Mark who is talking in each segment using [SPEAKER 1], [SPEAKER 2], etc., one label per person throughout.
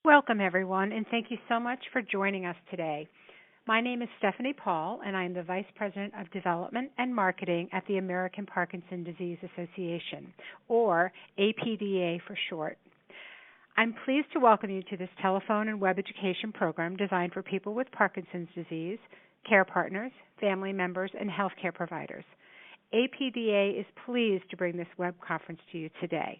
[SPEAKER 1] Welcome, everyone, and thank you so much for joining us today. My name is Stephanie Paul, and I am the Vice President of Development and Marketing at the American Parkinson Disease Association, or APDA for short. I'm pleased to welcome you to this telephone and web education program designed for people with Parkinson's disease, care partners, family members, and healthcare providers. APDA is pleased to bring this web conference to you today.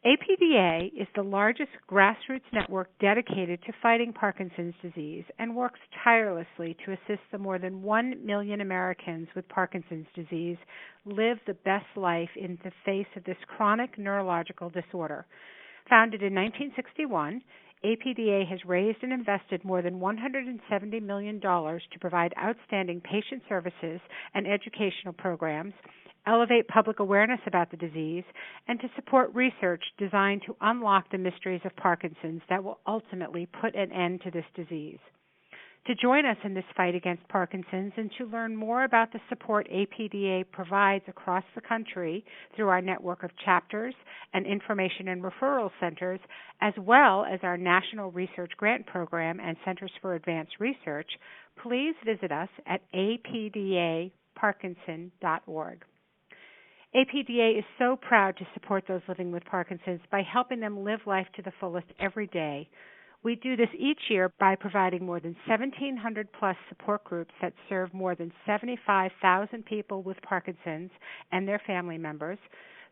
[SPEAKER 1] APDA is the largest grassroots network dedicated to fighting Parkinson's disease and works tirelessly to assist the more than 1 million Americans with Parkinson's disease live the best life in the face of this chronic neurological disorder. Founded in 1961, APDA has raised and invested more than $170 million to provide outstanding patient services and educational programs, elevate public awareness about the disease, and to support research designed to unlock the mysteries of Parkinson's that will ultimately put an end to this disease. To join us in this fight against Parkinson's and to learn more about the support APDA provides across the country through our network of chapters and information and referral centers, as well as our National Research Grant Program and Centers for Advanced Research, please visit us at apdaparkinson.org. APDA is so proud to support those living with Parkinson's by helping them live life to the fullest every day. We do this each year by providing more than 1,700 plus support groups that serve more than 75,000 people with Parkinson's and their family members,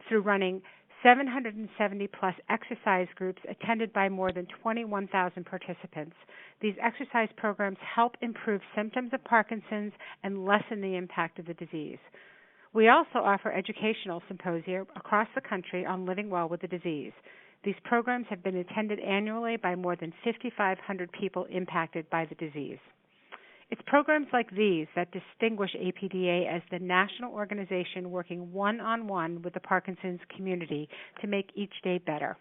[SPEAKER 1] through running 770 plus exercise groups attended by more than 21,000 participants. These exercise programs help improve symptoms of Parkinson's and lessen the impact of the disease. We also offer educational symposia across the country on living well with the disease. These programs have been attended annually by more than 5,500 people impacted by the disease. It's programs like these that distinguish APDA as the national organization working one-on-one with the Parkinson's community to make each day better.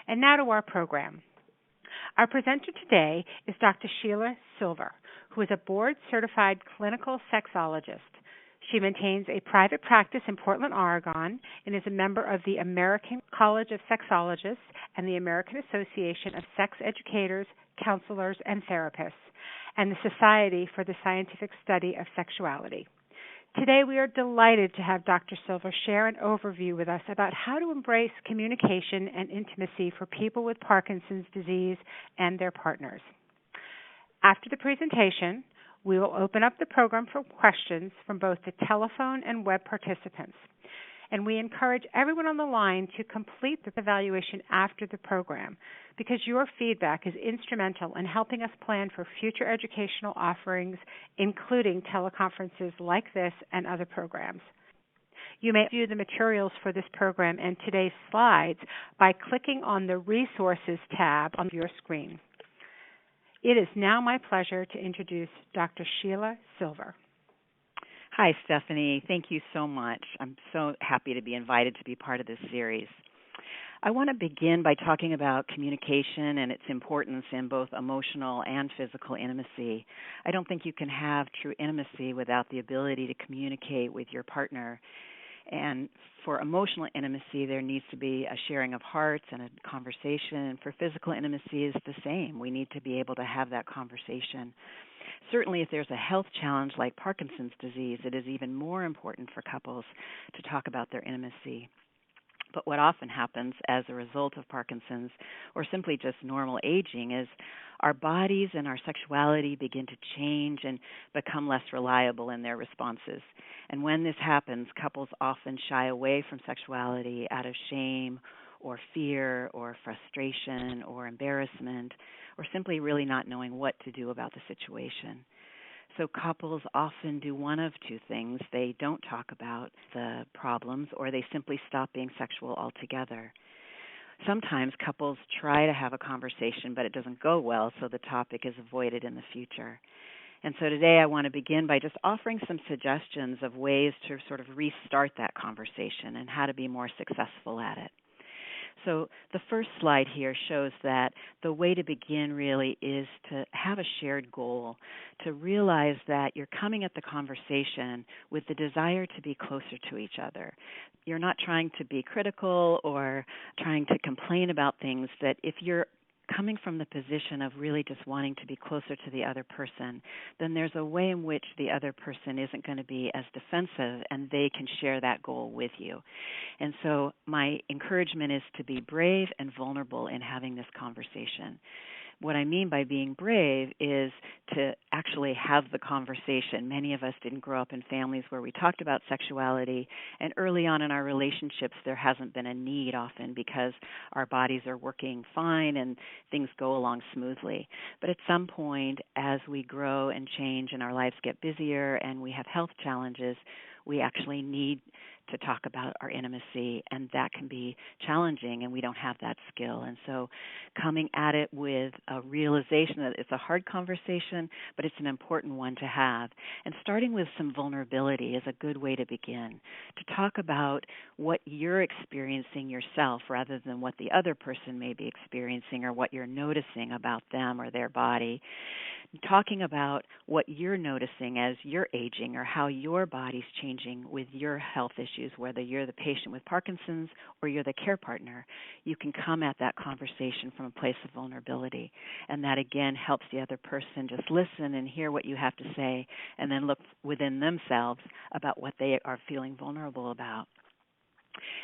[SPEAKER 1] And now to our program. Our presenter today is Dr. Sheila Silver, who is a board-certified clinical sexologist. She maintains a private practice in Portland, Oregon, and is a member of the American College of Sexologists and the American Association of Sex Educators, Counselors, and Therapists, and the Society for the Scientific Study of Sexuality. Today, we are delighted to have Dr. Silver share an overview with us about how to embrace communication and intimacy for people with Parkinson's disease and their partners. After the presentation, we will open up the program for questions from both the telephone and web participants. And we encourage everyone on the line to complete the evaluation after the program, because your feedback is instrumental in helping us plan for future educational offerings, including teleconferences like this and other programs. You may view the materials for this program and today's slides by clicking on the Resources tab on your screen. It is now my pleasure to introduce Dr. Sheila Silver.
[SPEAKER 2] Hi, Stephanie. Thank you so much. I'm so happy to be invited to be part of this series. I want to begin by talking about communication and its importance in both emotional and physical intimacy. I don't think you can have true intimacy without the ability to communicate with your partner. And for emotional intimacy, there needs to be a sharing of hearts and a conversation. For physical intimacy is the same. We need to be able to have that conversation. Certainly, if there's a health challenge like Parkinson's disease, it is even more important for couples to talk about their intimacy. But what often happens as a result of Parkinson's, or simply just normal aging, is our bodies and our sexuality begin to change and become less reliable in their responses. And when this happens, couples often shy away from sexuality out of shame or fear or frustration or embarrassment, or simply really not knowing what to do about the situation. So couples often do one of two things. They don't talk about the problems, or they simply stop being sexual altogether. Sometimes couples try to have a conversation, but it doesn't go well, so the topic is avoided in the future. And so today I want to begin by just offering some suggestions of ways to sort of restart that conversation and how to be more successful at it. So the first slide here shows that the way to begin really is to have a shared goal, to realize that you're coming at the conversation with the desire to be closer to each other. You're not trying to be critical or trying to complain about things, that if you're coming from the position of really just wanting to be closer to the other person, then there's a way in which the other person isn't going to be as defensive and they can share that goal with you. And so my encouragement is to be brave and vulnerable in having this conversation. What I mean by being brave is to actually have the conversation. Many of us didn't grow up in families where we talked about sexuality, and early on in our relationships there hasn't been a need often because our bodies are working fine and things go along smoothly. But at some point, as we grow and change and our lives get busier and we have health challenges, we actually need to talk about our intimacy, and that can be challenging, and we don't have that skill. And so coming at it with a realization that it's a hard conversation, but it's an important one to have. And starting with some vulnerability is a good way to begin, to talk about what you're experiencing yourself rather than what the other person may be experiencing or what you're noticing about them or their body. Talking about what you're noticing as you're aging or how your body's changing with your health issues, whether you're the patient with Parkinson's or you're the care partner, you can come at that conversation from a place of vulnerability. And that, again, helps the other person just listen and hear what you have to say and then look within themselves about what they are feeling vulnerable about.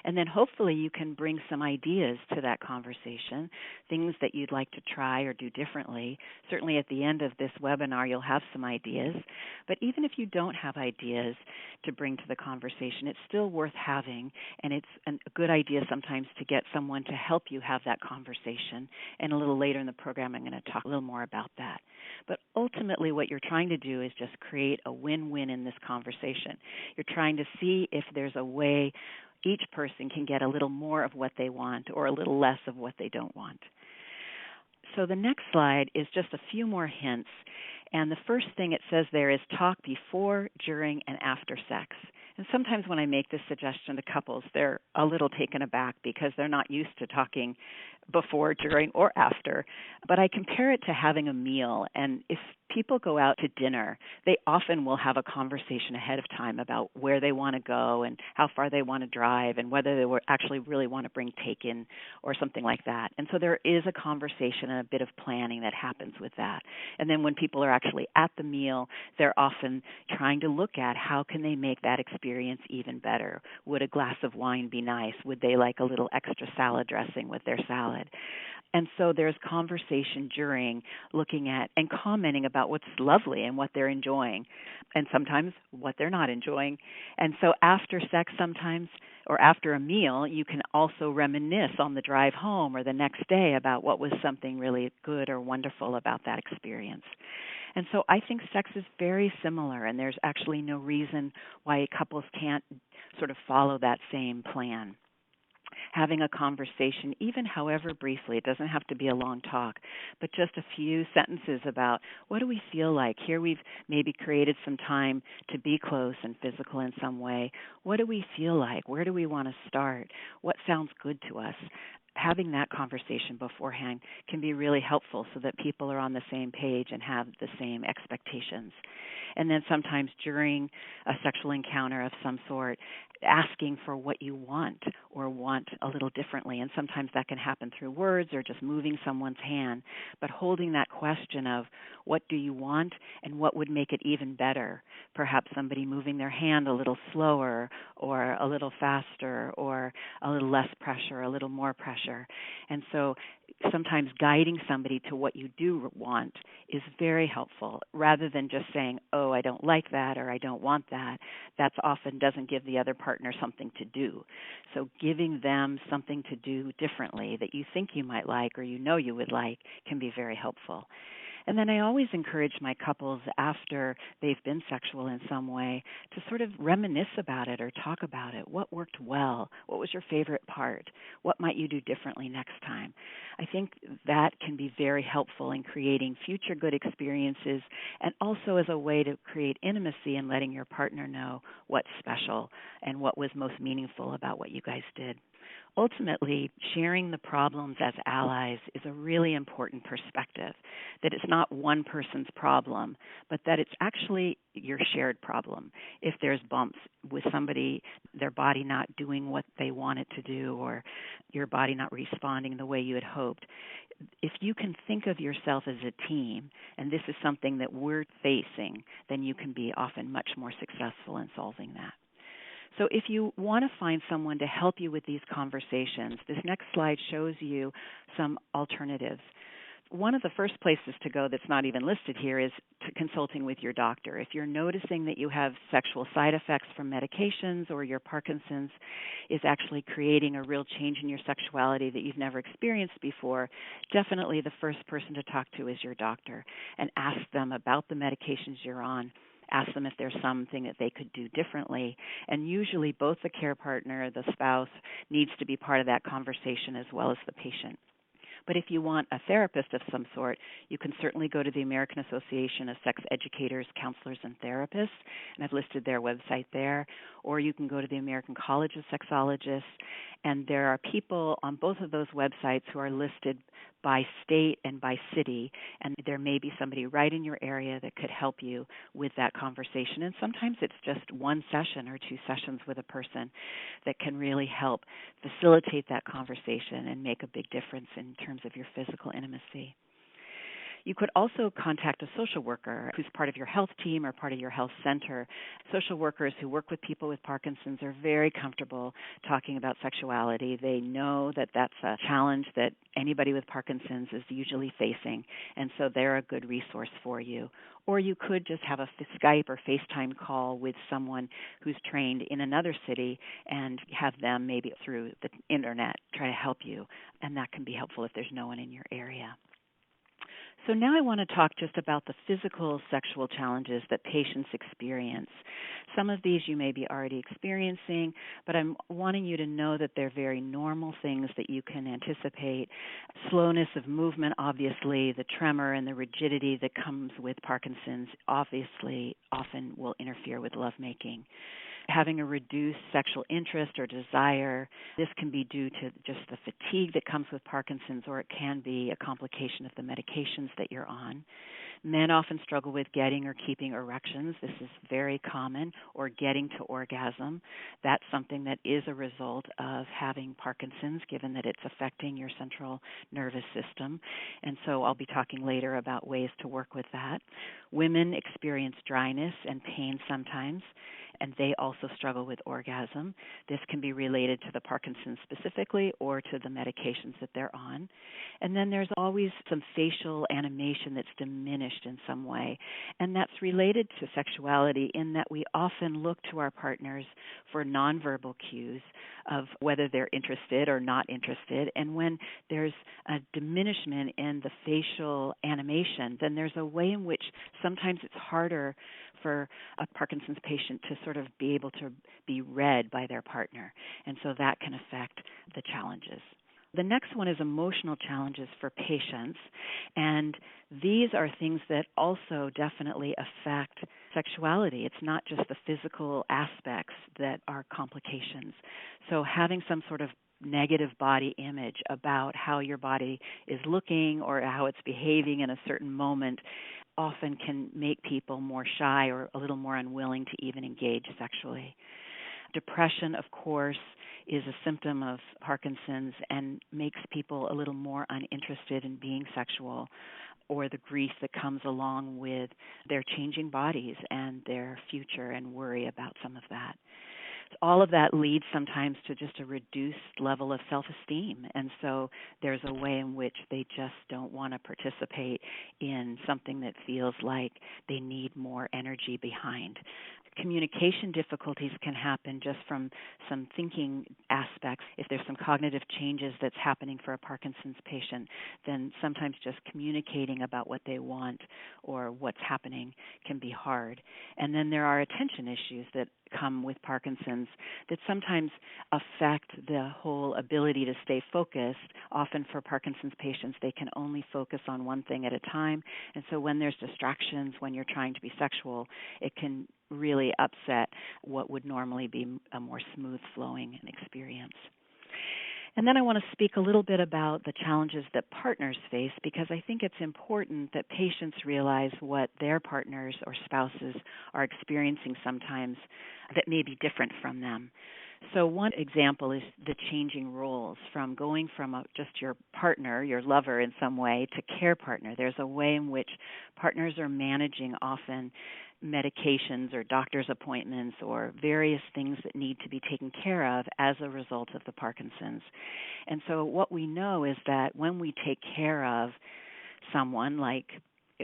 [SPEAKER 2] And then hopefully you can bring some ideas to that conversation, things that you'd like to try or do differently. Certainly at the end of this webinar you'll have some ideas. But even if you don't have ideas to bring to the conversation, it's still worth having, and it's a good idea sometimes to get someone to help you have that conversation. And a little later in the program I'm going to talk a little more about that. But ultimately what you're trying to do is just create a win-win in this conversation. You're trying to see if there's a way each person can get a little more of what they want or a little less of what they don't want. So the next slide is just a few more hints. And the first thing it says there is talk before, during, and after sex. And sometimes when I make this suggestion to couples, they're a little taken aback because they're not used to talking before, during, or after. But I compare it to having a meal. And if people go out to dinner, they often will have a conversation ahead of time about where they want to go and how far they want to drive and whether they actually really want to bring take-in or something like that. And so there is a conversation and a bit of planning that happens with that. And then when people are actually at the meal, they're often trying to look at how can they make that experience even better. Would a glass of wine be nice? Would they like a little extra salad dressing with their salad? And so there's conversation during looking at and commenting about what's lovely and what they're enjoying, and sometimes what they're not enjoying. And so after sex sometimes, or after a meal, you can also reminisce on the drive home or the next day about what was something really good or wonderful about that experience. And so I think sex is very similar, and there's actually no reason why couples can't sort of follow that same plan. Having a conversation, even however briefly, it doesn't have to be a long talk, but just a few sentences about what do we feel like? Here we've maybe created some time to be close and physical in some way. What do we feel like? Where do we want to start? What sounds good to us? Having that conversation beforehand can be really helpful so that people are on the same page and have the same expectations. And then sometimes during a sexual encounter of some sort, asking for what you want or want a little differently. And sometimes that can happen through words or just moving someone's hand. But holding that question of what do you want and what would make it even better. Perhaps somebody moving their hand a little slower or a little faster or a little less pressure, a little more pressure. And so sometimes guiding somebody to what you do want is very helpful rather than just saying, oh, I don't like that or I don't want that. That often doesn't give the other partner something to do. So giving them something to do differently that you think you might like or you know you would like can be very helpful. And then I always encourage my couples after they've been sexual in some way to sort of reminisce about it or talk about it. What worked well? What was your favorite part? What might you do differently next time? I think that can be very helpful in creating future good experiences and also as a way to create intimacy and letting your partner know what's special and what was most meaningful about what you guys did. Ultimately, sharing the problems as allies is a really important perspective, that it's not one person's problem, but that it's actually your shared problem. If there's bumps with somebody, their body not doing what they want it to do, or your body not responding the way you had hoped, if you can think of yourself as a team, and this is something that we're facing, then you can be often much more successful in solving that. So if you want to find someone to help you with these conversations, this next slide shows you some alternatives. One of the first places to go that's not even listed here is to consulting with your doctor. If you're noticing that you have sexual side effects from medications, or your Parkinson's is actually creating a real change in your sexuality that you've never experienced before, definitely the first person to talk to is your doctor, and ask them about the medications you're on. Ask them if there's something that they could do differently. And usually both the care partner, the spouse, needs to be part of that conversation as well as the patient. But if you want a therapist of some sort, you can certainly go to the American Association of Sex Educators, Counselors, and Therapists, and I've listed their website there. Or you can go to the American College of Sexologists, and there are people on both of those websites who are listed by state and by city, and there may be somebody right in your area that could help you with that conversation. And sometimes it's just one session or two sessions with a person that can really help facilitate that conversation and make a big difference in terms of your physical intimacy. You could also contact a social worker who's part of your health team or part of your health center. Social workers who work with people with Parkinson's are very comfortable talking about sexuality. They know that that's a challenge that anybody with Parkinson's is usually facing, and so they're a good resource for you. Or you could just have a Skype or FaceTime call with someone who's trained in another city and have them maybe through the internet try to help you, and that can be helpful if there's no one in your area. So now I want to talk just about the physical sexual challenges that patients experience. Some of these you may be already experiencing, but I'm wanting you to know that they're very normal things that you can anticipate. Slowness of movement, obviously, the tremor and the rigidity that comes with Parkinson's obviously often will interfere with lovemaking. Having a reduced sexual interest or desire, this can be due to just the fatigue that comes with Parkinson's, or it can be a complication of the medications that you're on. Men often struggle with getting or keeping erections. This is very common, or getting to orgasm. That's something that is a result of having Parkinson's, given that it's affecting your central nervous system. And so I'll be talking later about ways to work with that. Women experience dryness and pain sometimes, and they also struggle with orgasm. This can be related to the Parkinson's specifically or to the medications that they're on. And then there's always some facial animation that's diminished in some way, and that's related to sexuality in that we often look to our partners for nonverbal cues of whether they're interested or not interested. And when there's a diminishment in the facial animation, then there's a way in which sometimes it's harder for a Parkinson's patient to sort of be able to be read by their partner. And so that can affect the challenges. The next one is emotional challenges for patients, and these are things that also definitely affect sexuality. It's not just the physical aspects that are complications. So having some sort of negative body image about how your body is looking or how it's behaving in a certain moment often can make people more shy or a little more unwilling to even engage sexually. Depression, of course, is a symptom of Parkinson's and makes people a little more uninterested in being sexual, or the grief that comes along with their changing bodies and their future and worry about some of that. All of that leads sometimes to just a reduced level of self-esteem, and so there's a way in which they just don't want to participate in something that feels like they need more energy behind. Communication difficulties can happen just from some thinking aspects. If there's some cognitive changes that's happening for a Parkinson's patient, then sometimes just communicating about what they want or what's happening can be hard. And then there are attention issues that come with Parkinson's that sometimes affect the whole ability to stay focused. Often for Parkinson's patients, they can only focus on one thing at a time. And so when there's distractions, when you're trying to be sexual, it can really upset what would normally be a more smooth flowing experience. And then I want to speak a little bit about the challenges that partners face, because I think it's important that patients realize what their partners or spouses are experiencing sometimes that may be different from them. So one example is the changing roles from going from just your partner, your lover in some way, to care partner. There's a way in which partners are managing often medications or doctor's appointments or various things that need to be taken care of as a result of the Parkinson's. And so what we know is that when we take care of someone, like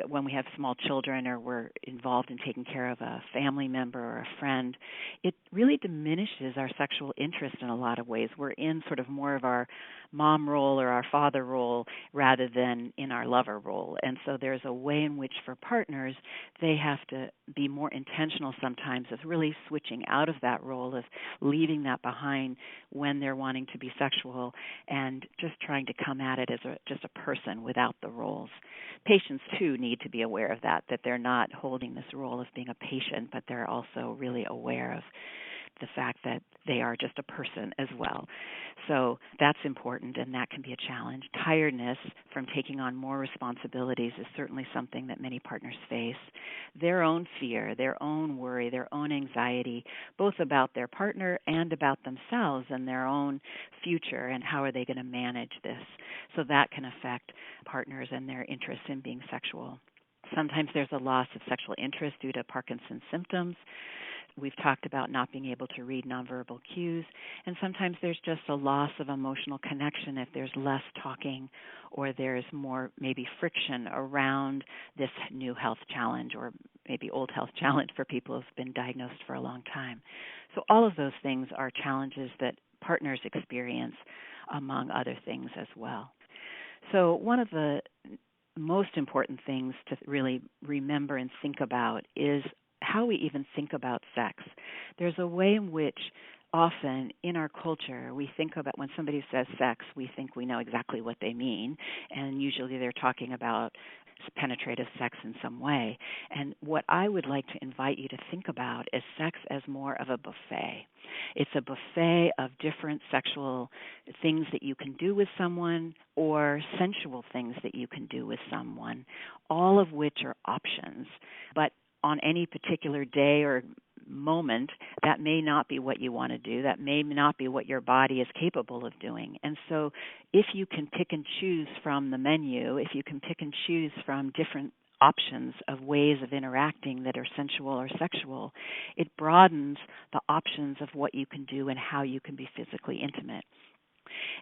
[SPEAKER 2] when we have small children or we're involved in taking care of a family member or a friend, it really diminishes our sexual interest in a lot of ways. We're in sort of more of our mom role or our father role rather than in our lover role. And so there's a way in which for partners, they have to be more intentional sometimes of really switching out of that role, of leaving that behind when they're wanting to be sexual and just trying to come at it as just a person without the roles. Patients, too, need to be aware of that they're not holding this role of being a patient, but they're also really aware of the fact that they are just a person as well. So that's important, and that can be a challenge. Tiredness from taking on more responsibilities is certainly something that many partners face. Their own fear, their own worry, their own anxiety, both about their partner and about themselves and their own future, and how are they going to manage this. So that can affect partners and their interest in being sexual. Sometimes there's a loss of sexual interest due to Parkinson's symptoms. We've talked about not being able to read nonverbal cues, and sometimes there's just a loss of emotional connection if there's less talking or there's more maybe friction around this new health challenge or maybe old health challenge for people who've been diagnosed for a long time. So all of those things are challenges that partners experience, among other things as well. So one of the most important things to really remember and think about is how we even think about sex. There's a way in which often in our culture we think about when somebody says sex, we think we know exactly what they mean, and usually they're talking about penetrative sex in some way. And what I would like to invite you to think about is sex as more of a buffet. It's a buffet of different sexual things that you can do with someone or sensual things that you can do with someone, all of which are options. But on any particular day or moment, that may not be what you want to do. That may not be what your body is capable of doing. And so if you can pick and choose from the menu, if you can pick and choose from different options of ways of interacting that are sensual or sexual, it broadens the options of what you can do and how you can be physically intimate.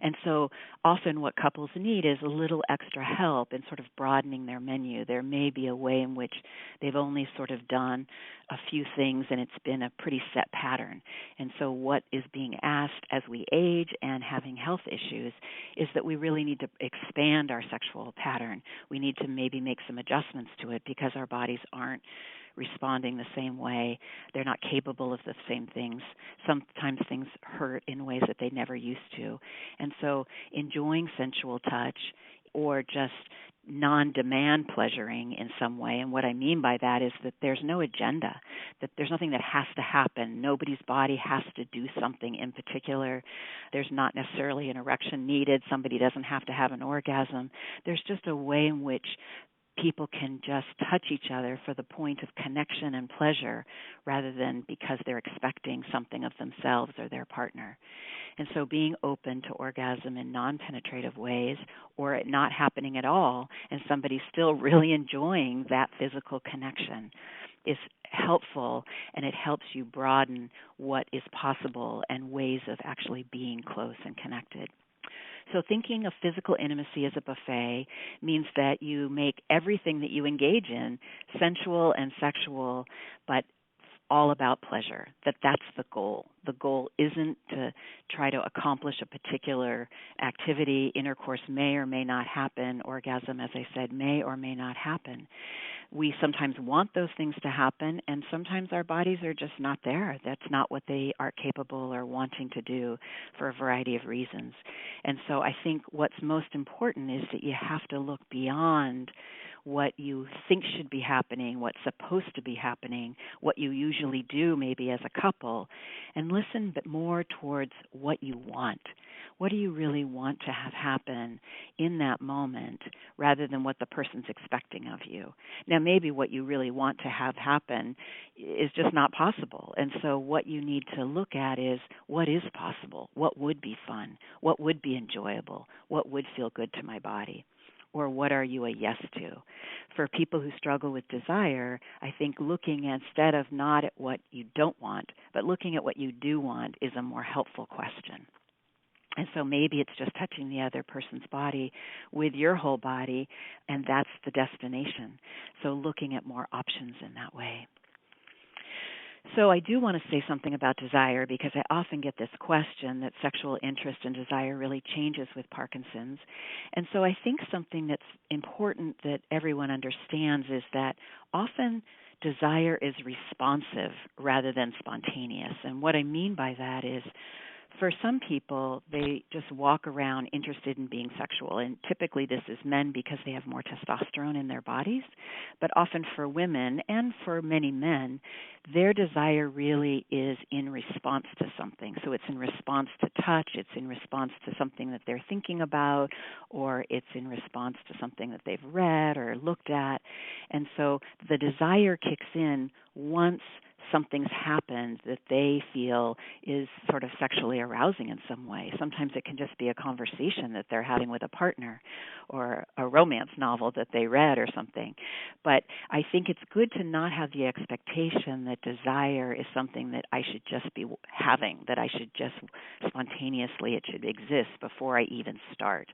[SPEAKER 2] And so often what couples need is a little extra help in sort of broadening their menu. There may be a way in which they've only sort of done a few things and it's been a pretty set pattern. And so what is being asked as we age and having health issues is that we really need to expand our sexual pattern. We need to maybe make some adjustments to it because our bodies aren't responding the same way. They're not capable of the same things. Sometimes things hurt in ways that they never used to. And so enjoying sensual touch or just non-demand pleasuring in some way. And what I mean by that is that there's no agenda, that there's nothing that has to happen. Nobody's body has to do something in particular. There's not necessarily an erection needed. Somebody doesn't have to have an orgasm. There's just a way in which people can just touch each other for the point of connection and pleasure rather than because they're expecting something of themselves or their partner. And so being open to orgasm in non-penetrative ways or it not happening at all and somebody still really enjoying that physical connection is helpful, and it helps you broaden what is possible and ways of actually being close and connected. So thinking of physical intimacy as a buffet means that you make everything that you engage in sensual and sexual, but all about pleasure, that's the goal. The goal isn't to try to accomplish a particular activity. Intercourse may or may not happen. Orgasm, as I said, may or may not happen. We sometimes want those things to happen, and sometimes our bodies are just not there. That's not what they are capable or wanting to do for a variety of reasons. And so I think what's most important is that you have to look beyond what you think should be happening, what's supposed to be happening, what you usually do maybe as a couple, and listen but more towards what you want. What do you really want to have happen in that moment rather than what the person's expecting of you? Now, maybe what you really want to have happen is just not possible. And so what you need to look at is what is possible, what would be fun, what would be enjoyable, what would feel good to my body, or what are you a yes to? For people who struggle with desire, I think looking instead of not at what you don't want, but looking at what you do want is a more helpful question. And so maybe it's just touching the other person's body with your whole body, and that's the destination. So looking at more options in that way. So I do want to say something about desire because I often get this question that sexual interest and desire really changes with Parkinson's. And so I think something that's important that everyone understands is that often desire is responsive rather than spontaneous. And what I mean by that is for some people, they just walk around interested in being sexual, and typically this is men because they have more testosterone in their bodies, but often for women and for many men, their desire really is in response to something. So it's in response to touch, it's in response to something that they're thinking about, or it's in response to something that they've read or looked at. And so the desire kicks in once something's happened that they feel is sort of sexually arousing in some way. Sometimes it can just be a conversation that they're having with a partner or a romance novel that they read or something. But I think it's good to not have the expectation that desire is something that I should just be having, that I should just spontaneously, it should exist before I even start.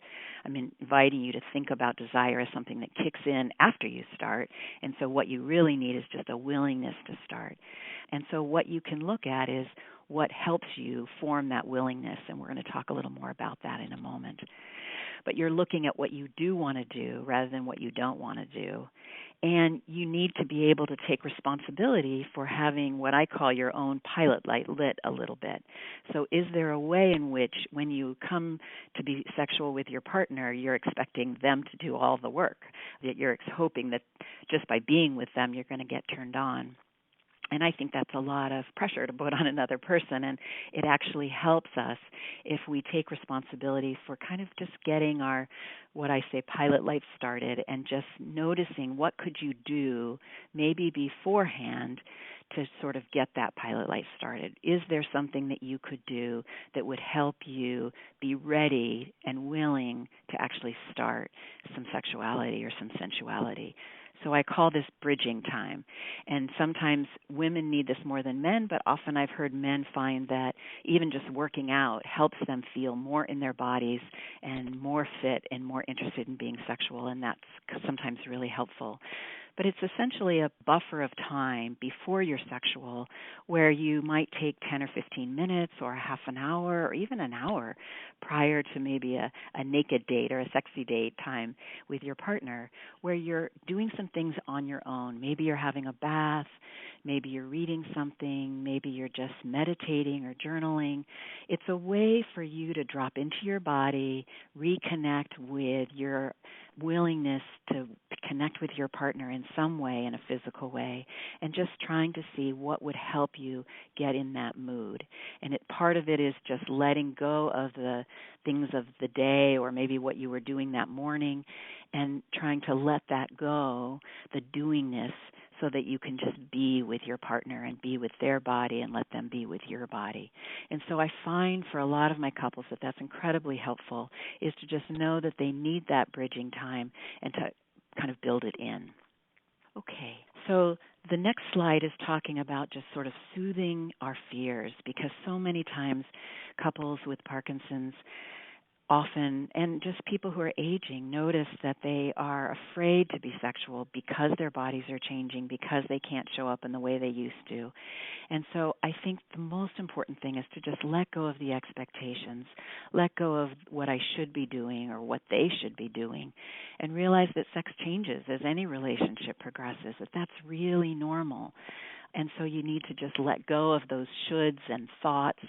[SPEAKER 2] I'm inviting you to think about desire as something that kicks in after you start, and so what you really need is just a willingness to start. And so what you can look at is what helps you form that willingness, and we're going to talk a little more about that in a moment. But you're looking at what you do want to do rather than what you don't want to do. And you need to be able to take responsibility for having what I call your own pilot light lit a little bit. So is there a way in which when you come to be sexual with your partner, you're expecting them to do all the work, that you're hoping that just by being with them, you're going to get turned on? And I think that's a lot of pressure to put on another person, and it actually helps us if we take responsibility for kind of just getting our, what I say, pilot light started and just noticing what could you do maybe beforehand to sort of get that pilot light started. Is there something that you could do that would help you be ready and willing to actually start some sexuality or some sensuality? So I call this bridging time. And sometimes women need this more than men, but often I've heard men find that even just working out helps them feel more in their bodies and more fit and more interested in being sexual, and that's sometimes really helpful. But it's essentially a buffer of time before you're sexual where you might take 10 or 15 minutes or a half an hour or even an hour prior to maybe a naked date or a sexy date time with your partner where you're doing some things on your own. Maybe you're having a bath, maybe you're reading something, maybe you're just meditating or journaling. It's a way for you to drop into your body, reconnect with your willingness to connect with your partner in some way, in a physical way, and just trying to see what would help you get in that mood. And part of it is just letting go of the things of the day or maybe what you were doing that morning and trying to let that go, the doingness, so that you can just be with your partner and be with their body and let them be with your body. And so I find for a lot of my couples that that's incredibly helpful, is to just know that they need that bridging time and to kind of build it in. Okay, so the next slide is talking about just sort of soothing our fears, because so many times couples with Parkinson's often, and just people who are aging, notice that they are afraid to be sexual because their bodies are changing, because they can't show up in the way they used to. And so I think the most important thing is to just let go of the expectations, let go of what I should be doing or what they should be doing, and realize that sex changes as any relationship progresses, that that's really normal. And so you need to just let go of those shoulds and thoughts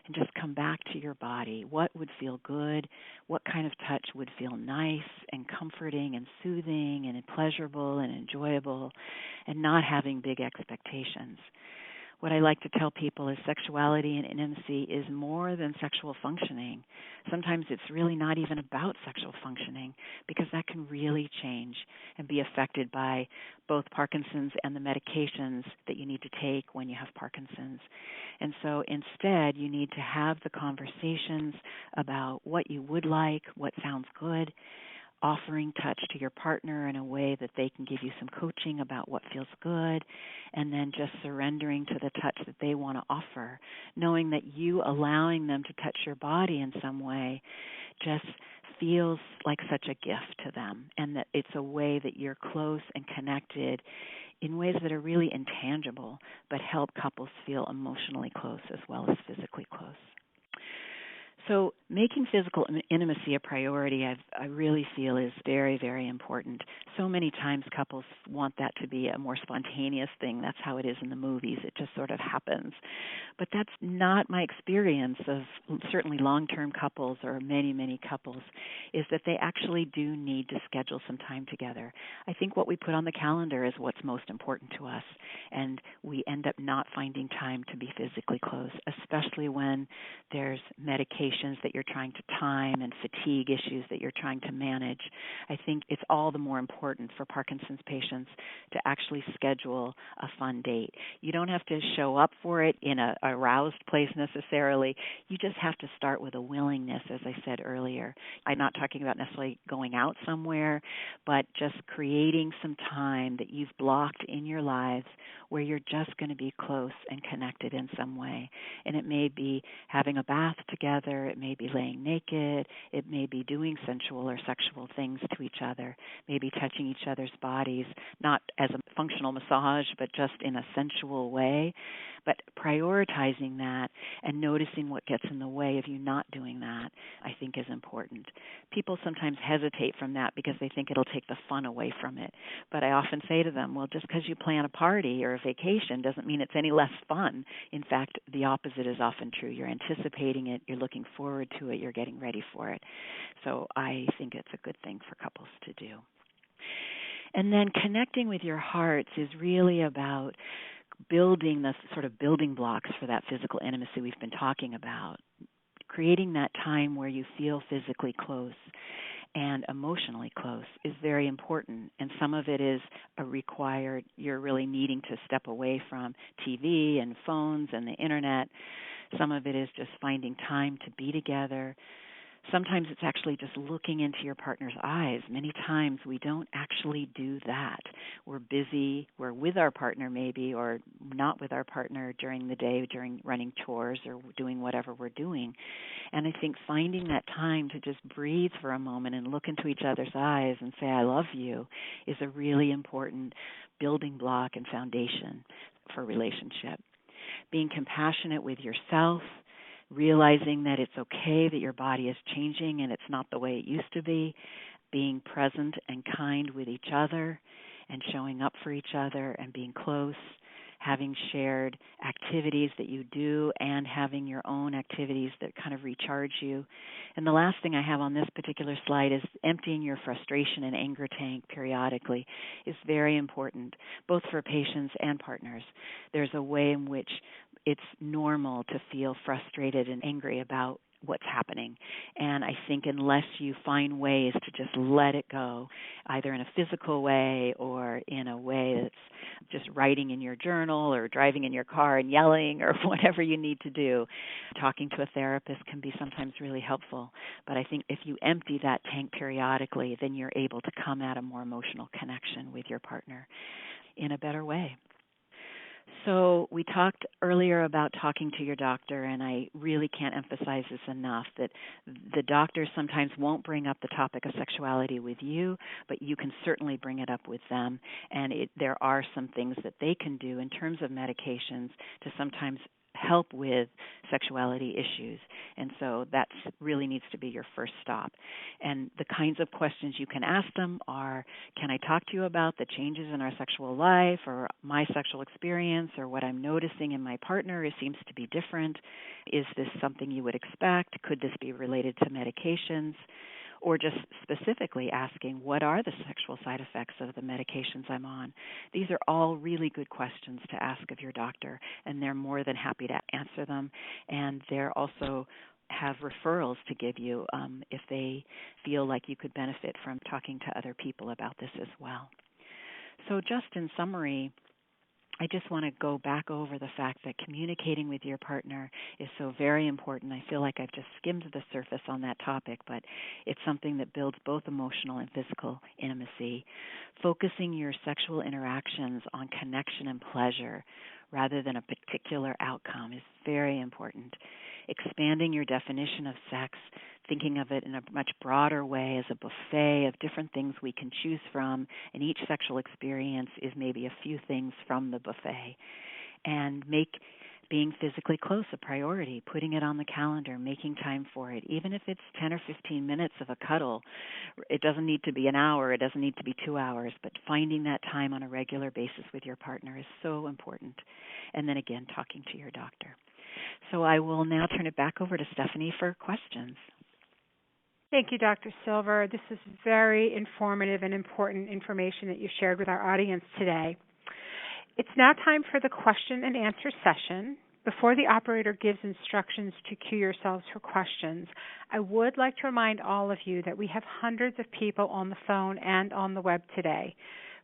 [SPEAKER 2] and just come back to your body. What would feel good? What kind of touch would feel nice and comforting and soothing and pleasurable and enjoyable, and not having big expectations. What I like to tell people is sexuality and intimacy is more than sexual functioning. Sometimes it's really not even about sexual functioning, because that can really change and be affected by both Parkinson's and the medications that you need to take when you have Parkinson's. And so instead, you need to have the conversations about what you would like, what sounds good, offering touch to your partner in a way that they can give you some coaching about what feels good, and then just surrendering to the touch that they want to offer, knowing that you allowing them to touch your body in some way just feels like such a gift to them, and that it's a way that you're close and connected in ways that are really intangible, but help couples feel emotionally close as well as physically close. So making physical intimacy a priority, I really feel, is very, very important. So many times couples want that to be a more spontaneous thing. That's how it is in the movies. It just sort of happens. But that's not my experience of certainly long-term couples or many, many couples, is that they actually do need to schedule some time together. I think what we put on the calendar is what's most important to us, and we end up not finding time to be physically close, especially when there's medication that you're trying to time and fatigue issues that you're trying to manage. I think it's all the more important for Parkinson's patients to actually schedule a fun date. You don't have to show up for it in a aroused place necessarily. You just have to start with a willingness, as I said earlier. I'm not talking about necessarily going out somewhere, but just creating some time that you've blocked in your lives where you're just going to be close and connected in some way. And it may be having a bath together, it may be laying naked, it may be doing sensual or sexual things to each other, maybe touching each other's bodies, not as a functional massage, but just in a sensual way. But prioritizing that and noticing what gets in the way of you not doing that, I think, is important. People sometimes hesitate from that because they think it'll take the fun away from it. But I often say to them, well, just because you plan a party or a vacation doesn't mean it's any less fun. In fact, the opposite is often true. You're anticipating it, you're looking forward to it, you're getting ready for it. So I think it's a good thing for couples to do. And then connecting with your hearts is really about building the sort of building blocks for that physical intimacy we've been talking about, creating that time where you feel physically close and emotionally close is very important. And some of it is you're really needing to step away from TV and phones and the internet. Some of it is just finding time to be together. Sometimes it's actually just looking into your partner's eyes. Many times we don't actually do that. We're busy, we're with our partner maybe, or not with our partner during the day, during running chores or doing whatever we're doing. And I think finding that time to just breathe for a moment and look into each other's eyes and say, I love you, is a really important building block and foundation for a relationship. Being compassionate with yourself, realizing that it's okay that your body is changing and it's not the way it used to be, being present and kind with each other and showing up for each other and being close, having shared activities that you do and having your own activities that kind of recharge you. And the last thing I have on this particular slide is emptying your frustration and anger tank periodically is very important, both for patients and partners. There's a way in which it's normal to feel frustrated and angry about what's happening. And I think unless you find ways to just let it go, either in a physical way or in a way that's just writing in your journal or driving in your car and yelling or whatever you need to do, talking to a therapist can be sometimes really helpful. But I think if you empty that tank periodically, then you're able to come at a more emotional connection with your partner in a better way. So we talked earlier about talking to your doctor, and I really can't emphasize this enough, that the doctor sometimes won't bring up the topic of sexuality with you, but you can certainly bring it up with them. And there are some things that they can do in terms of medications to sometimes help with sexuality issues. And so that really needs to be your first stop. And the kinds of questions you can ask them are, can I talk to you about the changes in our sexual life or my sexual experience or what I'm noticing in my partner? It seems to be different. Is this something you would expect? Could this be related to medications? Or just specifically asking, what are the sexual side effects of the medications I'm on? These are all really good questions to ask of your doctor, and they're more than happy to answer them. And they're also have referrals to give you if they feel like you could benefit from talking to other people about this as well. So just in summary, I just want to go back over the fact that communicating with your partner is so very important. I feel like I've just skimmed the surface on that topic, but it's something that builds both emotional and physical intimacy. Focusing your sexual interactions on connection and pleasure rather than a particular outcome is very important. Expanding your definition of sex, thinking of it in a much broader way as a buffet of different things we can choose from, and each sexual experience is maybe a few things from the buffet. And make being physically close a priority, putting it on the calendar, making time for it, even if it's 10 or 15 minutes of a cuddle. It doesn't need to be an hour, it doesn't need to be 2 hours, but finding that time on a regular basis with your partner is so important. And then again, talking to your doctor. So I will now turn it back over to Stephanie for questions.
[SPEAKER 1] Thank you, Dr. Silver. This is very informative and important information that you shared with our audience today. It's now time for the question and answer session. Before the operator gives instructions to queue yourselves for questions, I would like to remind all of you that we have hundreds of people on the phone and on the web today.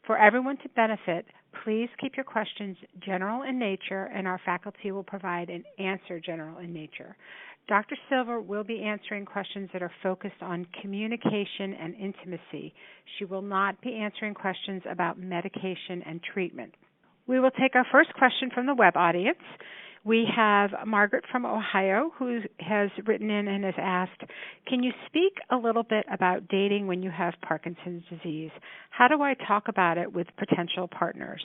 [SPEAKER 1] For everyone to benefit, please keep your questions general in nature, and our faculty will provide an answer general in nature. Dr. Silver will be answering questions that are focused on communication and intimacy. She will not be answering questions about medication and treatment. We will take our first question from the web audience. We have Margaret from Ohio who has written in and has asked, can you speak a little bit about dating when you have Parkinson's disease? How do I talk about it with potential partners?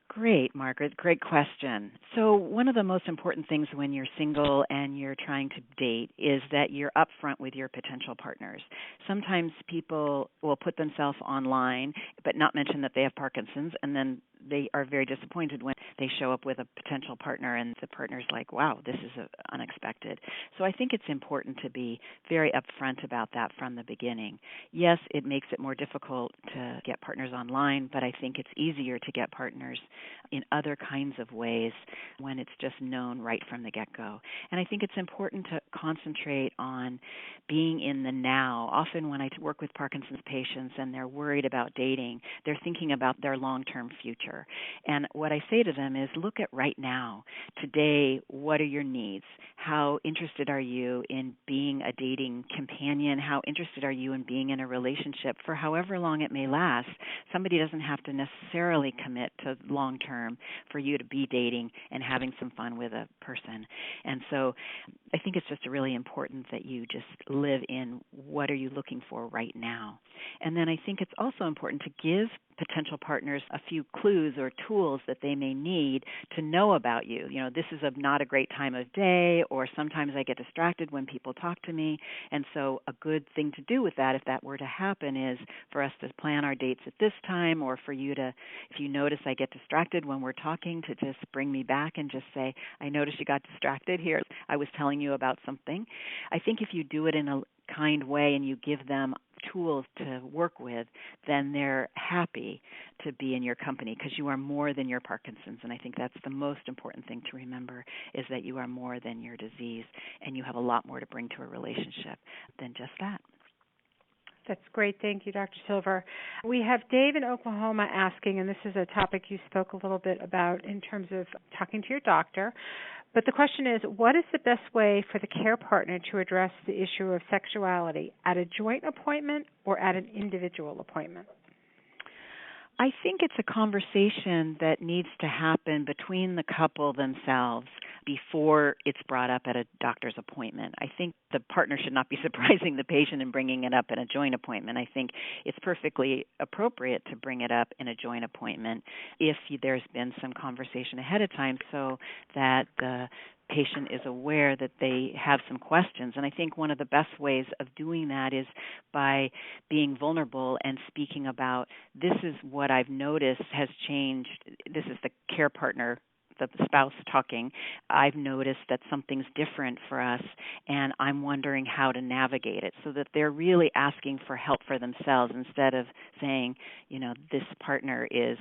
[SPEAKER 2] Great, Margaret. Great question. So one of the most important things when you're single and you're trying to date is that you're upfront with your potential partners. Sometimes people will put themselves online but not mention that they have Parkinson's, and then they are very disappointed when they show up with a potential partner and the partner's like, wow, this is unexpected. So I think it's important to be very upfront about that from the beginning. Yes, it makes it more difficult to get partners online, but I think it's easier to get partners in other kinds of ways when it's just known right from the get-go. And I think it's important to concentrate on being in the now. Often when I work with Parkinson's patients and they're worried about dating, they're thinking about their long-term future. And what I say to them is, look at right now. Today, what are your needs? How interested are you in being a dating companion? How interested are you in being in a relationship for however long it may last? Somebody doesn't have to necessarily commit to long-term for you to be dating and having some fun with a person. And so I think it's just really important that you just live in what are you looking for right now. And then I think it's also important to give potential partners a few clues or tools that they may need to know about you. You know, this is not a great time of day, or sometimes I get distracted when people talk to me. And so a good thing to do with that, if that were to happen, is for us to plan our dates at this time, or for you to, if you notice I get distracted when we're talking, to just bring me back and just say, I noticed you got distracted here. I was telling you about something. I think if you do it in a kind way and you give them tools to work with, then they're happy to be in your company, because you are more than your Parkinson's. And I think that's the most important thing to remember, is that you are more than your disease, and you have a lot more to bring to a relationship than just that.
[SPEAKER 1] That's great. Thank you, Dr. Silver. We have Dave in Oklahoma asking, and this is a topic you spoke a little bit about in terms of talking to your doctor, but the question is, what is the best way for the care partner to address the issue of sexuality, at a joint appointment or at an individual appointment?
[SPEAKER 2] I think it's a conversation that needs to happen between the couple themselves. before it's brought up at a doctor's appointment. I think the partner should not be surprising the patient and bringing it up in a joint appointment. I think it's perfectly appropriate to bring it up in a joint appointment if there's been some conversation ahead of time so that the patient is aware that they have some questions. And I think one of the best ways of doing that is by being vulnerable and speaking about, this is what I've noticed has changed. This is the care partner, the spouse talking. I've noticed that something's different for us, and I'm wondering how to navigate it, so that they're really asking for help for themselves instead of saying, this partner is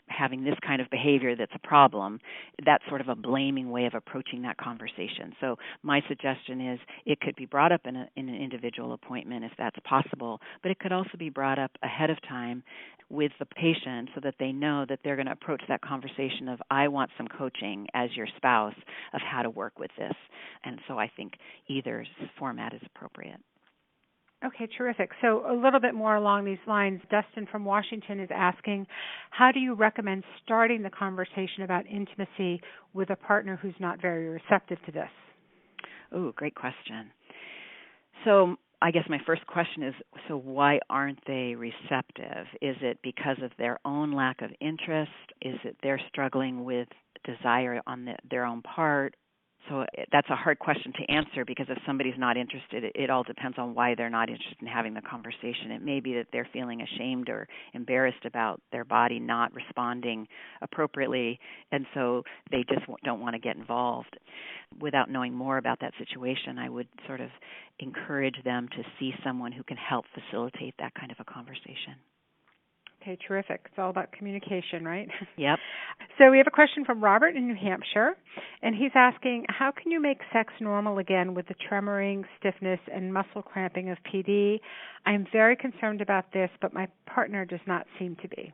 [SPEAKER 2] having this kind of behavior that's a problem. That's sort of a blaming way of approaching that conversation. So my suggestion is it could be brought up in an individual appointment if that's possible, but it could also be brought up ahead of time with the patient so that they know that they're going to approach that conversation of, I want some coaching as your spouse of how to work with this. And so I think either format is appropriate.
[SPEAKER 1] Okay, terrific. So a little bit more along these lines, Dustin from Washington is asking, how do you recommend starting the conversation about intimacy with a partner who's not very receptive to this?
[SPEAKER 2] Oh, great question. So I guess my first question is, so why aren't they receptive? Is it because of their own lack of interest? Is it they're struggling with desire on their own part? So that's a hard question to answer, because if somebody's not interested, it all depends on why they're not interested in having the conversation. It may be that they're feeling ashamed or embarrassed about their body not responding appropriately, and so they just don't want to get involved. Without knowing more about that situation, I would sort of encourage them to see someone who can help facilitate that kind of a conversation.
[SPEAKER 1] Okay, terrific. It's all about communication, right?
[SPEAKER 2] Yep.
[SPEAKER 1] So we have a question from Robert in New Hampshire, and he's asking, how can you make sex normal again with the tremoring, stiffness, and muscle cramping of PD? I'm very concerned about this, but my partner does not seem to be.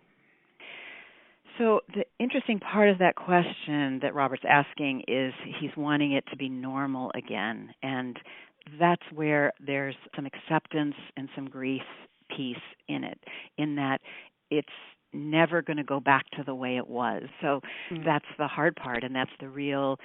[SPEAKER 2] So the interesting part of that question that Robert's asking is he's wanting it to be normal again, and that's where there's some acceptance and some grief piece in it, in that it's never going to go back to the way it was. So that's the hard part, and that's the real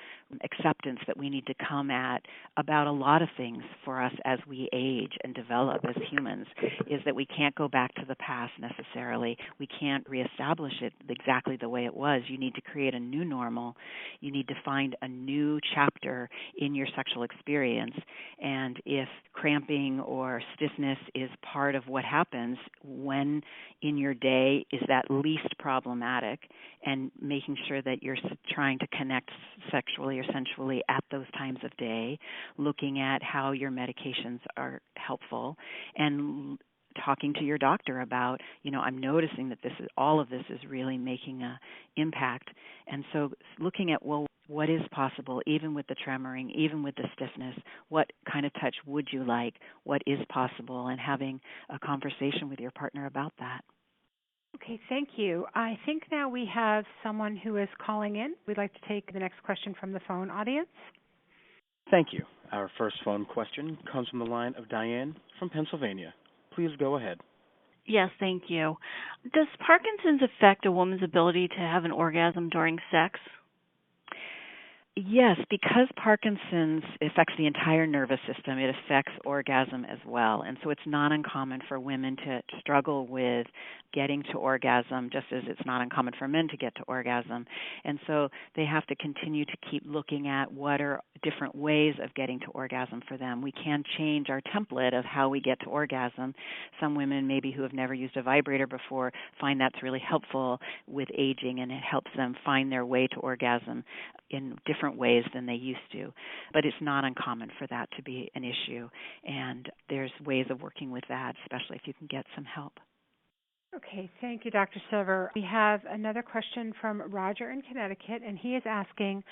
[SPEAKER 2] acceptance that we need to come at about a lot of things for us as we age and develop as humans, is that we can't go back to the past necessarily. We can't reestablish it exactly the way it was. You need to create a new normal. You need to find a new chapter in your sexual experience. And if cramping or stiffness is part of what happens, when in your day is that least problematic, and making sure that you're trying to connect sexually or sensually at those times of day, looking at how your medications are helpful, and talking to your doctor about, I'm noticing that all of this is really making an impact. And so looking at, what is possible, even with the tremoring, even with the stiffness? What kind of touch would you like? What is possible? And having a conversation with your partner about that.
[SPEAKER 1] Okay, thank you. I think now we have someone who is calling in. We'd like to take the next question from the phone audience.
[SPEAKER 3] Thank you. Our first phone question comes from the line of Diane from Pennsylvania. Please go ahead.
[SPEAKER 4] Yes, thank you. Does Parkinson's affect a woman's ability to have an orgasm during sex?
[SPEAKER 2] Yes, because Parkinson's affects the entire nervous system, it affects orgasm as well. And so it's not uncommon for women to struggle with getting to orgasm, just as it's not uncommon for men to get to orgasm. And so they have to continue to keep looking at what are different ways of getting to orgasm for them. We can change our template of how we get to orgasm. Some women, maybe who have never used a vibrator before, find that's really helpful with aging, and it helps them find their way to orgasm in different ways than they used to. But it's not uncommon for that to be an issue, and there's ways of working with that, especially if you can get some help.
[SPEAKER 1] Okay, thank you, Dr. Silver. We have another question from Roger in Connecticut, and he is asking,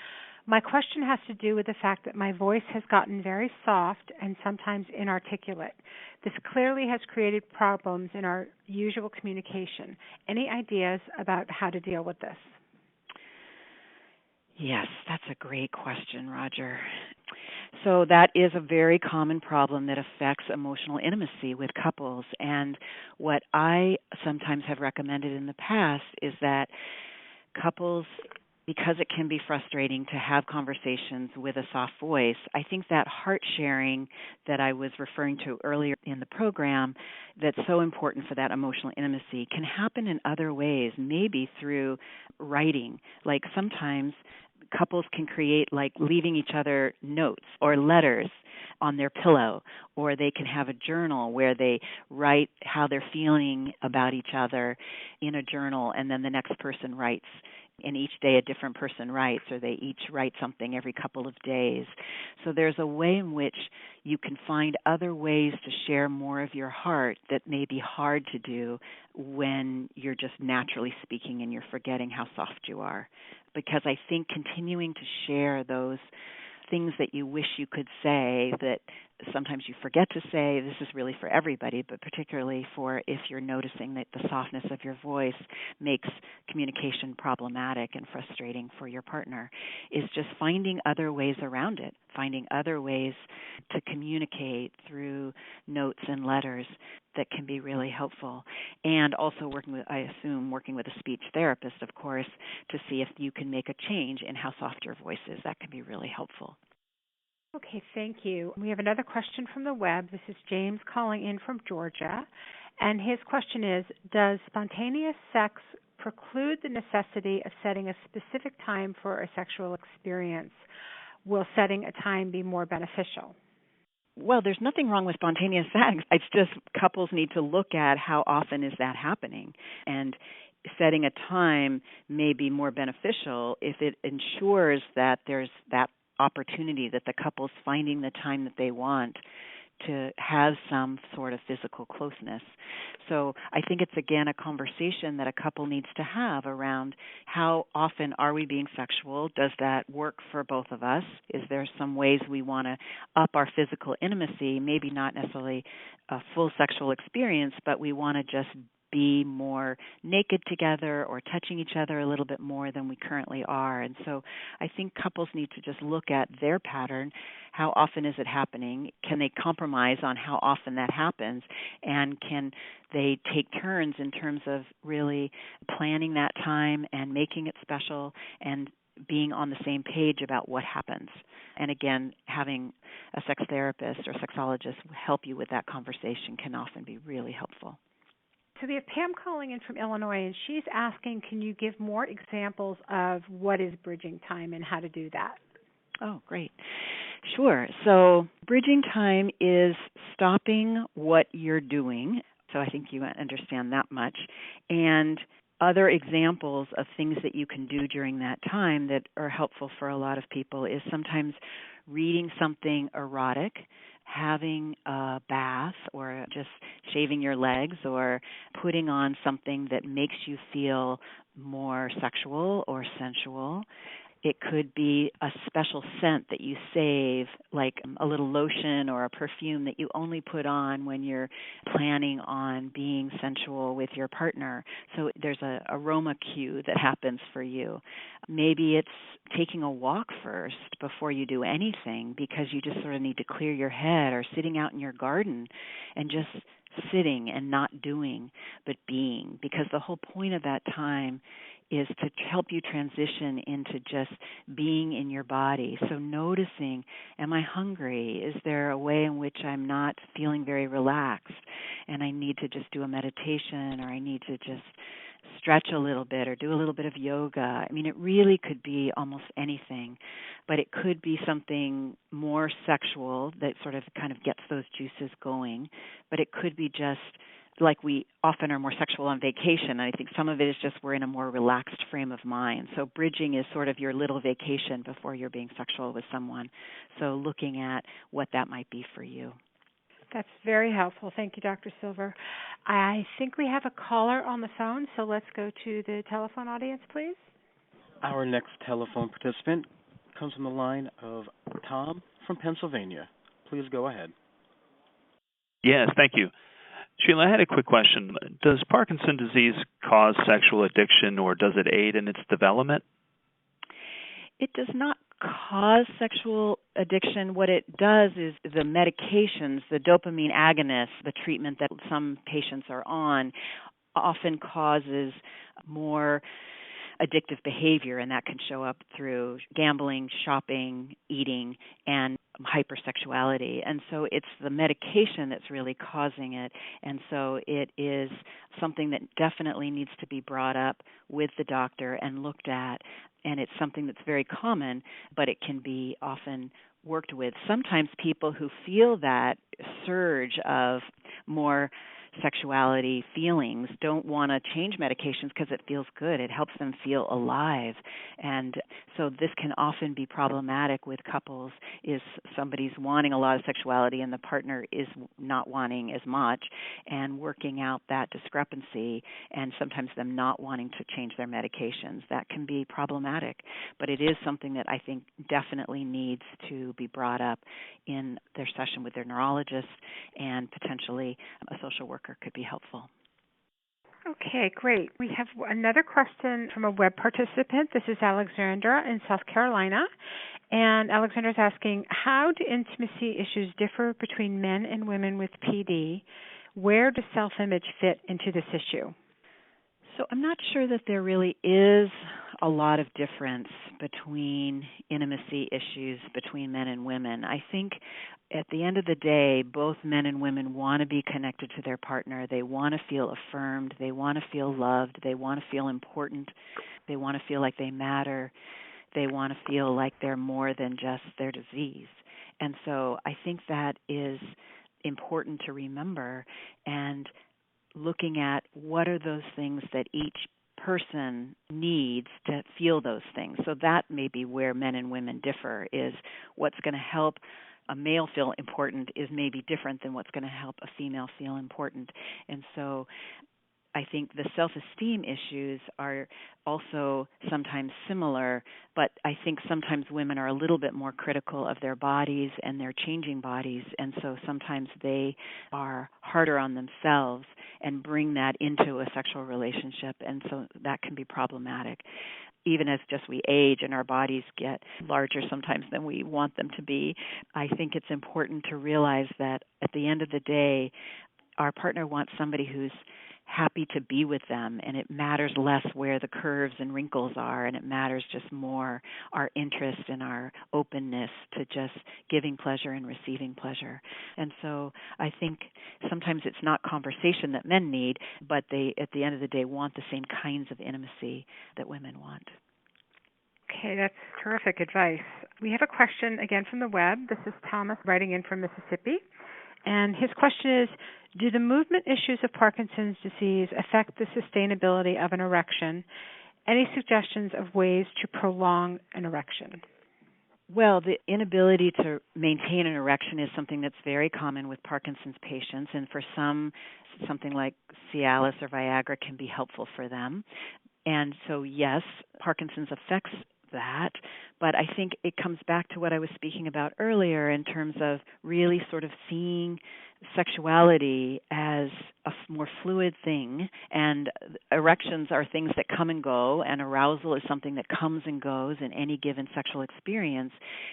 [SPEAKER 1] my question has to do with the fact that my voice has gotten very soft and sometimes inarticulate. This clearly has created problems in our usual communication. Any ideas about how to deal with this?
[SPEAKER 2] Yes, that's a great question, Roger. So that is a very common problem that affects emotional intimacy with couples. And what I sometimes have recommended in the past is that couples because it can be frustrating to have conversations with a soft voice, I think that heart sharing that I was referring to earlier in the program that's so important for that emotional intimacy can happen in other ways, maybe through writing. Like sometimes couples can create like leaving each other notes or letters on their pillow, or they can have a journal where they write how they're feeling about each other in a journal, and then the next person writes. And each day a different person writes, or they each write something every couple of days. So there's a way in which you can find other ways to share more of your heart that may be hard to do when you're just naturally speaking and you're forgetting how soft you are. Because I think continuing to share those things that you wish you could say that sometimes you forget to say, this is really for everybody, but particularly for if you're noticing that the softness of your voice makes communication problematic and frustrating for your partner, is just finding other ways around it, finding other ways to communicate through notes and letters that can be really helpful. And also working with a speech therapist, of course, to see if you can make a change in how soft your voice is. That can be really helpful.
[SPEAKER 1] Okay, thank you. We have another question from the web. This is James calling in from Georgia. And his question is, does spontaneous sex preclude the necessity of setting a specific time for a sexual experience? Will setting a time be more beneficial?
[SPEAKER 2] Well, there's nothing wrong with spontaneous sex. It's just couples need to look at how often is that happening. And setting a time may be more beneficial if it ensures that there's that opportunity, that the couple's finding the time that they want to have some sort of physical closeness. So I think it's, again, a conversation that a couple needs to have around how often are we being sexual? Does that work for both of us? Is there some ways we want to up our physical intimacy, maybe not necessarily a full sexual experience, but we want to just be more naked together or touching each other a little bit more than we currently are. And so I think couples need to just look at their pattern. How often is it happening? Can they compromise on how often that happens? And can they take turns in terms of really planning that time and making it special and being on the same page about what happens? And again, having a sex therapist or sexologist help you with that conversation can often be really helpful.
[SPEAKER 1] So we have Pam calling in from Illinois, and she's asking, can you give more examples of what is bridging time and how to do that?
[SPEAKER 2] Oh, great. Sure. So bridging time is stopping what you're doing. So I think you understand that much. And other examples of things that you can do during that time that are helpful for a lot of people is sometimes reading something erotic, having a bath, or just shaving your legs, or putting on something that makes you feel more sexual or sensual. It could be a special scent that you save, like a little lotion or a perfume that you only put on when you're planning on being sensual with your partner. So there's an aroma cue that happens for you. Maybe it's taking a walk first before you do anything because you just sort of need to clear your head, or sitting out in your garden and just sitting and not doing but being, because the whole point of that time is to help you transition into just being in your body. So noticing, am I hungry? Is there a way in which I'm not feeling very relaxed and I need to just do a meditation, or I need to just stretch a little bit or do a little bit of yoga? I mean, it really could be almost anything, but it could be something more sexual that sort of kind of gets those juices going, but it could be just like we often are more sexual on vacation. And I think some of it is just we're in a more relaxed frame of mind. So bridging is sort of your little vacation before you're being sexual with someone. So looking at what that might be for you.
[SPEAKER 1] That's very helpful. Thank you, Dr. Silver. I think we have a caller on the phone, so let's go to the telephone audience, please.
[SPEAKER 3] Our next telephone participant comes from the line of Tom from Pennsylvania. Please go ahead.
[SPEAKER 5] Yes, thank you. Sheila, I had a quick question. Does Parkinson's disease cause sexual addiction, or does it aid in its development?
[SPEAKER 2] It does not cause sexual addiction. What it does is the medications, the dopamine agonists, the treatment that some patients are on, often causes more addictive behavior, and that can show up through gambling, shopping, eating, and hypersexuality. And so it's the medication that's really causing it. And so it is something that definitely needs to be brought up with the doctor and looked at. And it's something that's very common, but it can be often worked with. Sometimes people who feel that surge of more sexuality feelings don't want to change medications because it feels good. It helps them feel alive. And so this can often be problematic with couples, is somebody's wanting a lot of sexuality and the partner is not wanting as much, and working out that discrepancy, and sometimes them not wanting to change their medications. That can be problematic, but it is something that I think definitely needs to be brought up in their session with their neurologist, and potentially a social worker could be helpful.
[SPEAKER 1] Okay, great. We have another question from a web participant. This is Alexandra in South Carolina. And Alexandra's asking, how do intimacy issues differ between men and women with PD? Where does self-image fit into this issue?
[SPEAKER 2] So I'm not sure that there really is a lot of difference between intimacy issues between men and women. I think at the end of the day, both men and women want to be connected to their partner. They want to feel affirmed. They want to feel loved. They want to feel important. They want to feel like they matter. They want to feel like they're more than just their disease. And so I think that is important to remember, and looking at what are those things that each person needs to feel those things. So that may be where men and women differ, is what's going to help a male feel important is maybe different than what's going to help a female feel important. And so I think the self-esteem issues are also sometimes similar, but I think sometimes women are a little bit more critical of their bodies and their changing bodies, and so sometimes they are harder on themselves and bring that into a sexual relationship, and so that can be problematic. Even as just we age and our bodies get larger sometimes than we want them to be, I think it's important to realize that at the end of the day, our partner wants somebody who's happy to be with them, and it matters less where the curves and wrinkles are, and it matters just more our interest and our openness to just giving pleasure and receiving pleasure. And so I think sometimes it's not conversation that men need, but they, at the end of the day, want the same kinds of intimacy that women want.
[SPEAKER 1] Okay, that's terrific advice. We have a question again from the web. This is Thomas writing in from Mississippi. And his question is, do the movement issues of Parkinson's disease affect the sustainability of an erection? Any suggestions of ways to prolong an erection?
[SPEAKER 2] Well, the inability to maintain an erection is something that's very common with Parkinson's patients, and for some, something like Cialis or Viagra can be helpful for them. And so, yes, Parkinson's affects that, but I think it comes back to what I was speaking about earlier in terms of really sort of seeing sexuality as a more fluid thing, and erections are things that come and go, and arousal is something that comes and goes in any given sexual experience.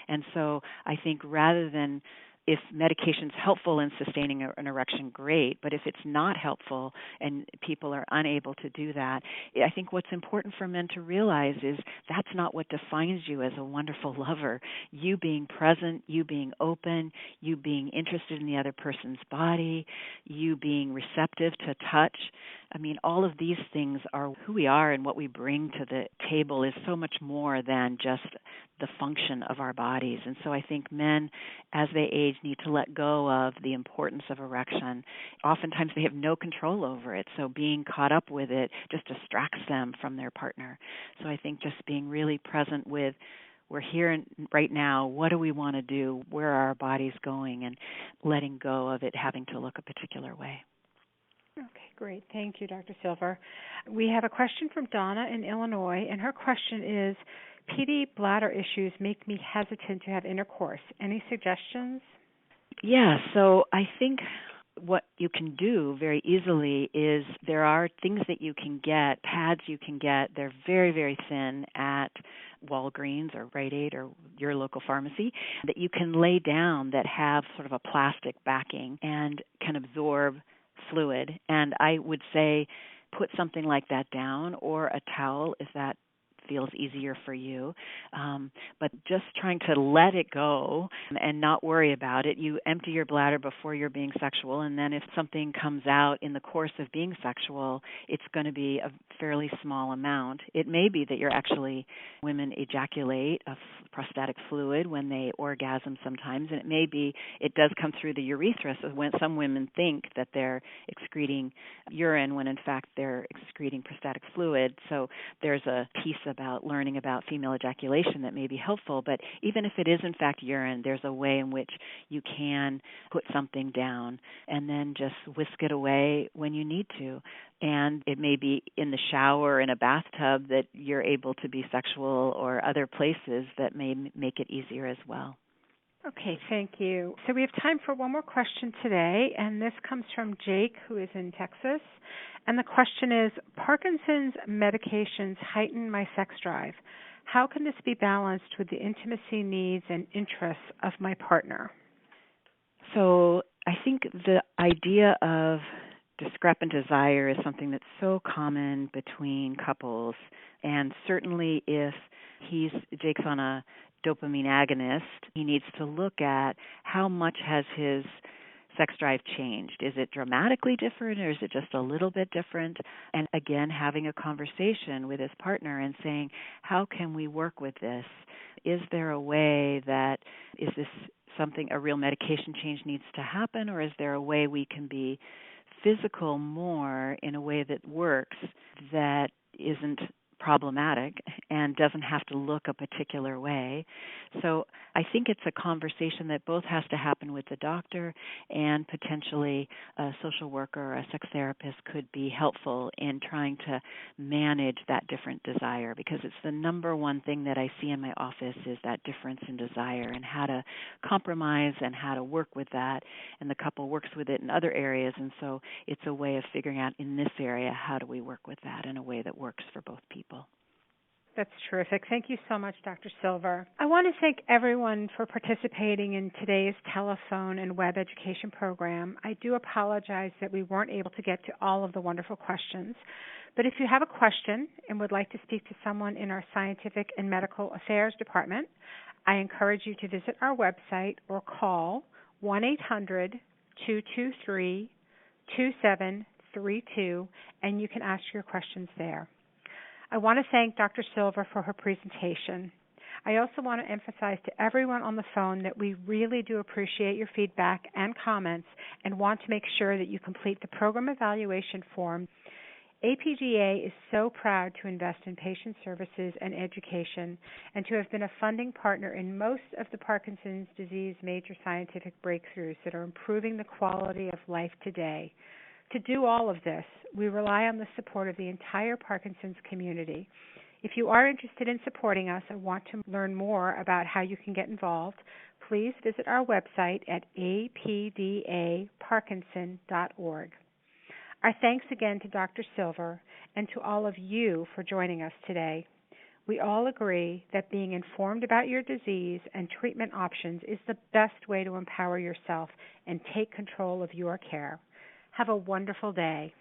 [SPEAKER 2] And so I think rather than, if medication's helpful in sustaining an erection, great. But if it's not helpful and people are unable to do that, I think what's important for men to realize is that's not what defines you as a wonderful lover. You being present, you being open, you being interested in the other person's body, you being receptive to touch. I mean, all of these things are who we are, and what we bring to the table is so much more than just the function of our bodies. And so I think men, as they age, need to let go of the importance of erection. Oftentimes they have no control over it, so being caught up with it just distracts them from their partner. So I think just being really present with, we're here right now, what do we want to do, where are our bodies going, and letting go of it having to look a particular way.
[SPEAKER 1] Okay, great. Thank you, Dr. Silver. We have a question from Donna in Illinois, and her question is, PD bladder issues make me hesitant to have intercourse. Any suggestions?
[SPEAKER 2] Yeah, so I think what you can do very easily is there are things that you can get, pads you can get. They're very, very thin at Walgreens or Rite Aid or your local pharmacy that you can lay down that have sort of a plastic backing and can absorb fluid. And I would say put something like that down, or a towel if that feels easier for you. But just trying to let it go and not worry about it. You empty your bladder before you're being sexual, and then if something comes out in the course of being sexual, it's going to be a fairly small amount. It may be that women ejaculate a prostatic fluid when they orgasm sometimes, and it may be it does come through the urethra. So when some women think that they're excreting urine when in fact they're excreting prostatic fluid. So there's a piece about learning about female ejaculation that may be helpful. But even if it is in fact urine, there's a way in which you can put something down and then just whisk it away when you need to. And it may be in the shower, in a bathtub, that you're able to be sexual, or other places that may make it easier as well.
[SPEAKER 1] Okay, thank you. So we have time for one more question today, and this comes from Jake, who is in Texas. And the question is, Parkinson's medications heighten my sex drive. How can this be balanced with the intimacy needs and interests of my partner?
[SPEAKER 2] So I think the idea of discrepant desire is something that's so common between couples, and certainly if Jake's on a dopamine agonist, he needs to look at how much has his sex drive changed. Is it dramatically different, or is it just a little bit different? And again, having a conversation with his partner and saying, how can we work with this? Is there a way is this something, a real medication change needs to happen, or is there a way we can be physical more in a way that works, that isn't problematic and doesn't have to look a particular way? So I think it's a conversation that both has to happen with the doctor, and potentially a social worker or a sex therapist could be helpful in trying to manage that different desire, because it's the number one thing that I see in my office is that difference in desire, and how to compromise and how to work with that. And the couple works with it in other areas, and so it's a way of figuring out in this area, how do we work with that in a way that works for both people.
[SPEAKER 1] That's terrific. Thank you so much, Dr. Silver. I want to thank everyone for participating in today's telephone and web education program. I do apologize that we weren't able to get to all of the wonderful questions. But if you have a question and would like to speak to someone in our Scientific and Medical Affairs Department, I encourage you to visit our website or call 1-800-223-2732, and you can ask your questions there. I want to thank Dr. Silver for her presentation. I also want to emphasize to everyone on the phone that we really do appreciate your feedback and comments, and want to make sure that you complete the program evaluation form. APDA is so proud to invest in patient services and education, and to have been a funding partner in most of the Parkinson's disease major scientific breakthroughs that are improving the quality of life today. To do all of this, we rely on the support of the entire Parkinson's community. If you are interested in supporting us and want to learn more about how you can get involved, please visit our website at apdaparkinson.org. Our thanks again to Dr. Silver and to all of you for joining us today. We all agree that being informed about your disease and treatment options is the best way to empower yourself and take control of your care. Have a wonderful day.